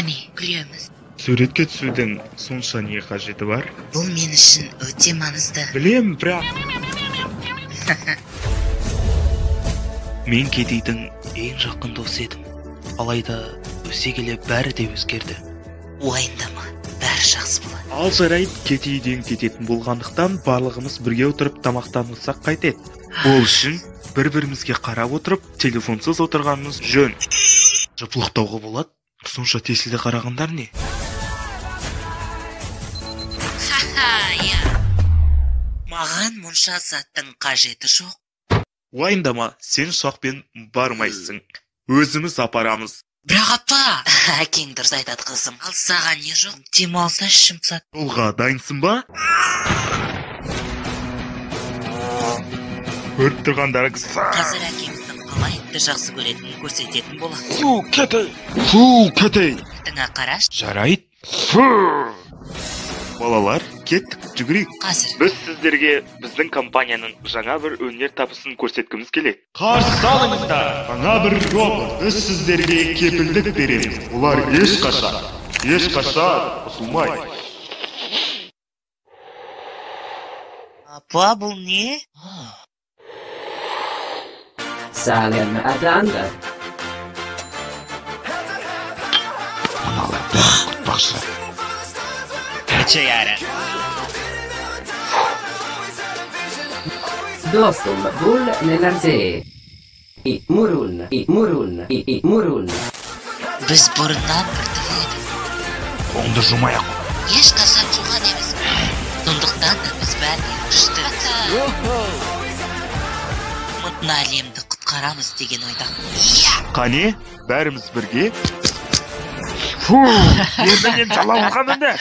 Кәне, күлеміз. Суретке түсудің сонша не қажеті бар? Бұл мен үшін өте маңызды. Білем, бірақ... Мен Кетидің ең жақын досы едім. Алайда өсе келе бәрі де өзгерді. Уайымдама, бәрі жақсы болады. Ал жарайды, Кетиден кететін болғандықтан барлығымыз бірге отырып тамақтанылсақ қайтеді. Ол үшін бір-бірімізге қарап отырып, телефонсыз отырғанымыз жөн. Жыпылықтауға болады. Сонша тесілде қарағандар не? Маған мұнша заттың қажеті жоқ. Уайымдама, сен ұшақпен бармайсың. Өзіміз апарамыз. Бірақ апа! Әкең дұрыс айтады қызым. Ал саған не жоқ? Демалса шымсат. Жолға дайынсың ба? Көріп тұрғандарың Қазір әкеміздің қалай итті жақсы көретінін көрсететін болады. Фу, Кетей! Фу, Кетей! Тыңа қараш. Жарайды. Фу! Балалар, кеттік, жүгірейік. Қазір. Біз сіздерге біздің компанияның жаңа бір өнер табысын көрсеткіміз келеді. Қарсы алыңыздар! Жаңа бір робот. Біз сіздерге кепілдік береміз. Олар ешқашан бұзылмайды. Апа, бұл не? Salem Atlanta. Бақшы. Kaça yarı? Dostum bul nelerse. Murun. Biz burundan pırtılıyorduk. Қолыңды жұмайық. Ешқашан жуған емес. Сондықтан да біз бәріне күшті. Мұтын әлемді құтқарамыз деген ойда. Қане, бәріміз бірге. Фу, ерден жалауылған үнді.